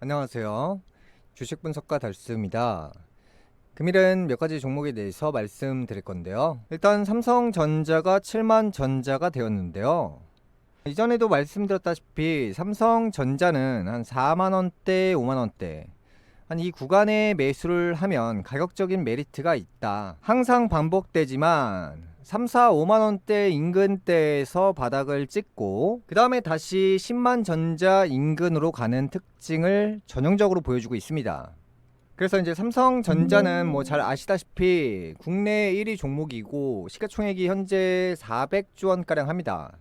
안녕하세요. 주식 분석가 달수입니다. 금일은 몇 가지 종목에 대해서 말씀드릴 건데요. 일단 삼성전자가 7만 전자가 되었는데요. 이전에도 말씀드렸다시피 삼성전자는 한 4만원대, 5만원대 한 이 구간에 매수를 하면 가격적인 메리트가 있다. 항상 반복되지만 3, 4, 5만원대 인근대에서 바닥을 찍고 그 다음에 다시 10만 전자 인근으로 가는 특징을 전형적으로 보여주고 있습니다. 그래서 이제 삼성전자는 뭐 잘 아시다시피 국내 1위 종목이고 시가총액이 현재 400조 원가량 합니다.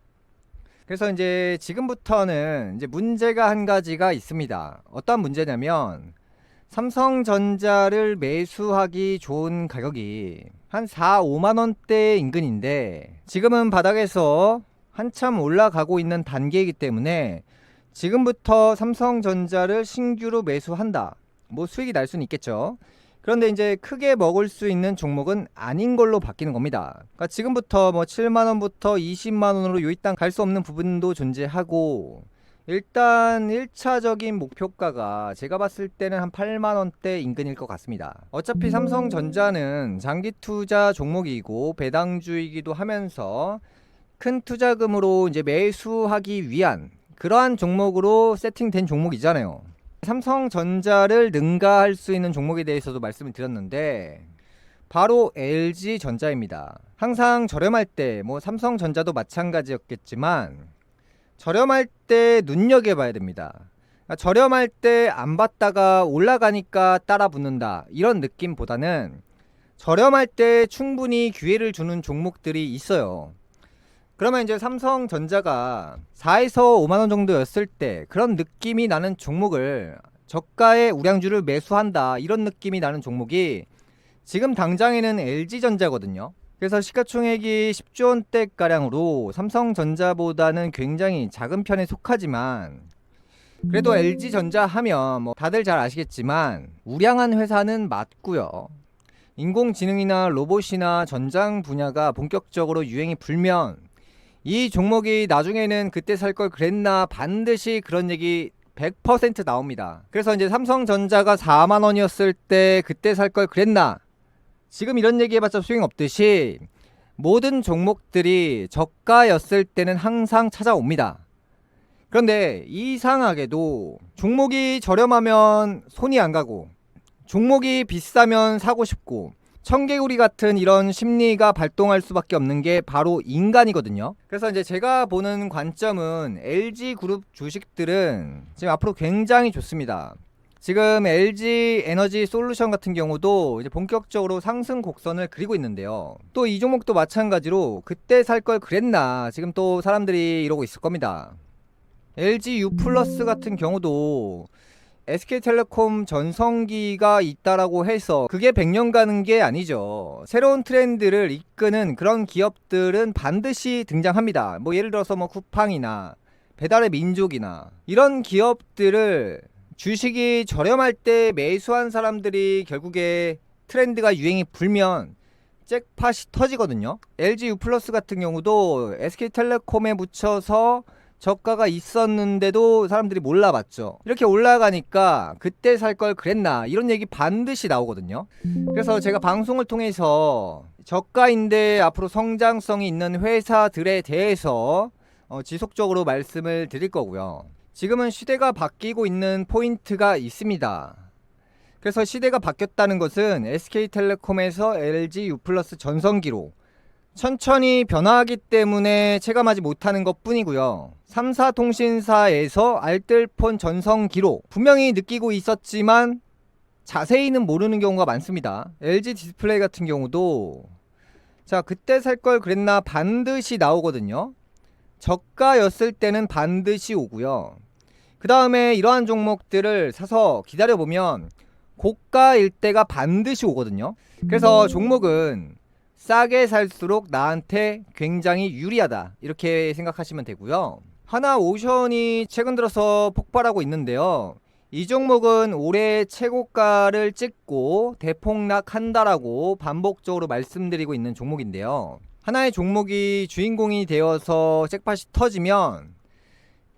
그래서 이제 지금부터는 이제 문제가 한 가지가 있습니다. 어떤 문제냐면 삼성전자를 매수하기 좋은 가격이 한 4, 5만원대 인근인데 지금은 바닥에서 한참 올라가고 있는 단계이기 때문에 지금부터 삼성전자를 신규로 매수한다. 뭐 수익이 날 수는 있겠죠. 그런데 이제 크게 먹을 수 있는 종목은 아닌 걸로 바뀌는 겁니다. 그러니까 지금부터 뭐 7만원부터 20만원으로 요이땅 갈 수 없는 부분도 존재하고 일단 1차적인 목표가가 제가 봤을 때는 한 8만원대 인근일 것 같습니다. 어차피 삼성전자는 장기 투자 종목이고 배당주이기도 하면서 큰 투자금으로 이제 매수하기 위한 그러한 종목으로 세팅된 종목이잖아요. 삼성전자를 능가할 수 있는 종목에 대해서도 말씀을 드렸는데 바로 LG전자입니다. 항상 저렴할 때 뭐 삼성전자도 마찬가지였겠지만 저렴할 때 눈여겨봐야 됩니다. 그러니까 저렴할 때 안 봤다가 올라가니까 따라 붙는다 이런 느낌보다는 저렴할 때 충분히 기회를 주는 종목들이 있어요. 그러면 이제 삼성전자가 4에서 5만원 정도였을 때 그런 느낌이 나는 종목을 저가의 우량주를 매수한다 이런 느낌이 나는 종목이 지금 당장에는 LG전자거든요. 그래서 시가총액이 10조 원대가량으로 삼성전자보다는 굉장히 작은 편에 속하지만 그래도 LG전자 하면 뭐 다들 잘 아시겠지만 우량한 회사는 맞고요. 인공지능이나 로봇이나 전장 분야가 본격적으로 유행이 불면 이 종목이 나중에는 그때 살 걸 그랬나 반드시 그런 얘기 100% 나옵니다. 그래서 이제 삼성전자가 4만원이었을 때 그때 살 걸 그랬나 지금 이런 얘기 해봤자 소용없듯이 모든 종목들이 저가였을 때는 항상 찾아옵니다. 그런데 이상하게도 종목이 저렴하면 손이 안 가고 종목이 비싸면 사고 싶고 청개구리 같은 이런 심리가 발동할 수밖에 없는 게 바로 인간이거든요. 그래서 이제 제가 보는 관점은 LG그룹 주식들은 지금 앞으로 굉장히 좋습니다. 지금 LG 에너지 솔루션 같은 경우도 이제 본격적으로 상승 곡선을 그리고 있는데요. 또 이 종목도 마찬가지로 그때 살 걸 그랬나 지금 또 사람들이 이러고 있을 겁니다. LG U 플러스 같은 경우도 SK텔레콤 전성기가 있다라고 해서 그게 100년 가는 게 아니죠. 새로운 트렌드를 이끄는 그런 기업들은 반드시 등장합니다. 뭐 예를 들어서 뭐 쿠팡이나 배달의 민족이나 이런 기업들을 주식이 저렴할 때 매수한 사람들이 결국에 트렌드가 유행이 불면 잭팟이 터지거든요. LG U 플러스 같은 경우도 SK텔레콤에 묻혀서 저가가 있었는데도 사람들이 몰라봤죠. 이렇게 올라가니까 그때 살 걸 그랬나 이런 얘기 반드시 나오거든요. 그래서 제가 방송을 통해서 저가인데 앞으로 성장성이 있는 회사들에 대해서 지속적으로 말씀을 드릴 거고요. 지금은 시대가 바뀌고 있는 포인트가 있습니다. 그래서 시대가 바뀌었다는 것은 SK텔레콤에서 LG U 플러스 전성기로 천천히 변화하기 때문에 체감하지 못하는 것 뿐이고요. 3사 통신사에서 알뜰폰 전성기로 분명히 느끼고 있었지만 자세히는 모르는 경우가 많습니다. LG 디스플레이 같은 경우도 자 그때 살 걸 그랬나 반드시 나오거든요. 저가였을 때는 반드시 오고요. 그 다음에 이러한 종목들을 사서 기다려보면 고가일 때가 반드시 오거든요. 그래서 종목은 싸게 살수록 나한테 굉장히 유리하다 이렇게 생각하시면 되고요. 하나오션이 최근 들어서 폭발하고 있는데요. 이 종목은 올해 최고가를 찍고 대폭락한다라고 반복적으로 말씀드리고 있는 종목인데요. 하나의 종목이 주인공이 되어서 잭팟이 터지면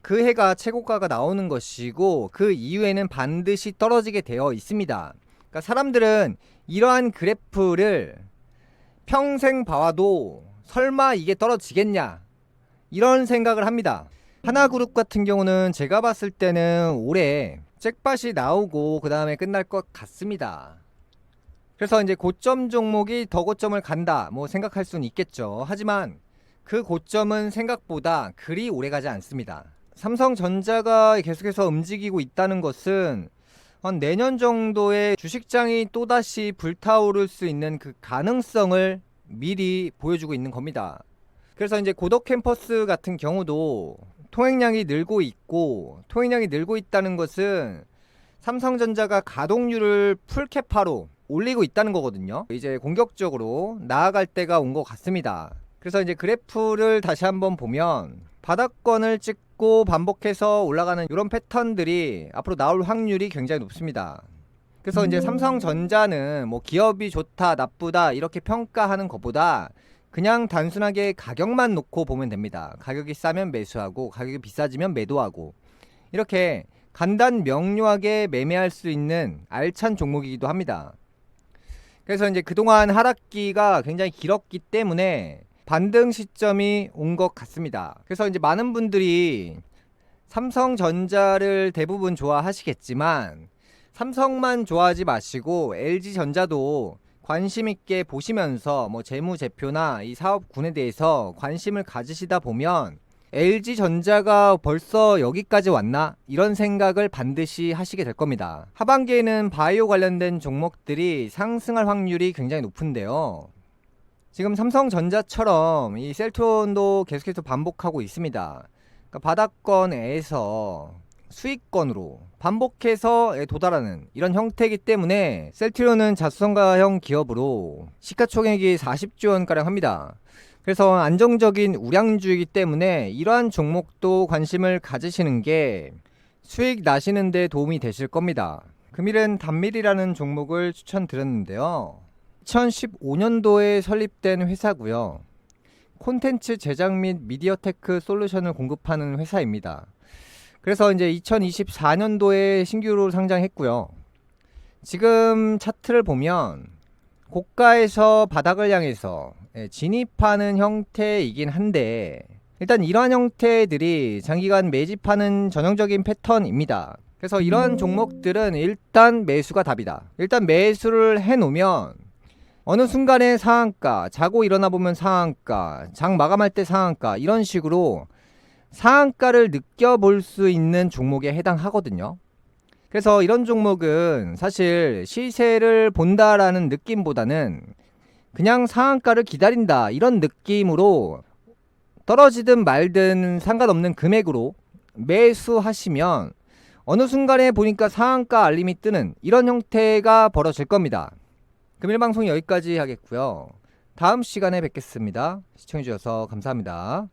그 해가 최고가가 나오는 것이고 그 이후에는 반드시 떨어지게 되어 있습니다. 그러니까 사람들은 이러한 그래프를 평생 봐와도 설마 이게 떨어지겠냐 이런 생각을 합니다. 하나그룹 같은 경우는 제가 봤을 때는 올해 잭팟이 나오고 그 다음에 끝날 것 같습니다. 그래서 이제 고점 종목이 더 고점을 간다 뭐 생각할 수는 있겠죠. 하지만 그 고점은 생각보다 그리 오래가지 않습니다. 삼성전자가 계속해서 움직이고 있다는 것은 한 내년 정도에 주식장이 또다시 불타오를 수 있는 그 가능성을 미리 보여주고 있는 겁니다. 그래서 이제 고덕 캠퍼스 같은 경우도 통행량이 늘고 있고, 통행량이 늘고 있다는 것은 삼성전자가 가동률을 풀캐파로 올리고 있다는 거거든요. 이제 공격적으로 나아갈 때가 온 것 같습니다. 그래서 이제 그래프를 다시 한번 보면 바닥권을 찍고 반복해서 올라가는 이런 패턴들이 앞으로 나올 확률이 굉장히 높습니다. 그래서 이제 삼성전자는 뭐 기업이 좋다 나쁘다 이렇게 평가하는 것보다 그냥 단순하게 가격만 놓고 보면 됩니다. 가격이 싸면 매수하고 가격이 비싸지면 매도하고 이렇게 간단 명료하게 매매할 수 있는 알찬 종목이기도 합니다. 그래서 이제 그동안 하락기가 굉장히 길었기 때문에 반등 시점이 온 것 같습니다. 그래서 이제 많은 분들이 삼성전자를 대부분 좋아하시겠지만 삼성만 좋아하지 마시고 LG전자도 관심 있게 보시면서 뭐 재무제표나 이 사업군에 대해서 관심을 가지시다 보면 LG전자가 벌써 여기까지 왔나? 이런 생각을 반드시 하시게 될 겁니다. 하반기에는 바이오 관련된 종목들이 상승할 확률이 굉장히 높은데요. 지금 삼성전자처럼 이 셀트론도 계속해서 반복하고 있습니다. 그러니까 바닥권에서 수익권으로 반복해서 도달하는 이런 형태이기 때문에 셀트론은 자수성가형 기업으로 시가총액이 40조 원가량 합니다. 그래서 안정적인 우량주이기 때문에 이러한 종목도 관심을 가지시는 게 수익 나시는 데 도움이 되실 겁니다. 금일은 단밀이라는 종목을 추천드렸는데요. 2015년도에 설립된 회사고요. 콘텐츠 제작 및 미디어 테크 솔루션을 공급하는 회사입니다. 그래서 이제 2024년도에 신규로 상장했고요. 지금 차트를 보면 고가에서 바닥을 향해서 진입하는 형태이긴 한데 일단 이러한 형태들이 장기간 매집하는 전형적인 패턴입니다. 그래서 이러한 종목들은 일단 매수가 답이다. 일단 매수를 해놓으면 어느 순간에 상한가, 자고 일어나 보면 상한가, 장 마감할 때 상한가 이런 식으로 상한가를 느껴볼 수 있는 종목에 해당하거든요. 그래서 이런 종목은 사실 시세를 본다라는 느낌보다는 그냥 상한가를 기다린다 이런 느낌으로 떨어지든 말든 상관없는 금액으로 매수하시면 어느 순간에 보니까 상한가 알림이 뜨는 이런 형태가 벌어질 겁니다. 금일 방송 여기까지 하겠고요. 다음 시간에 뵙겠습니다. 시청해주셔서 감사합니다.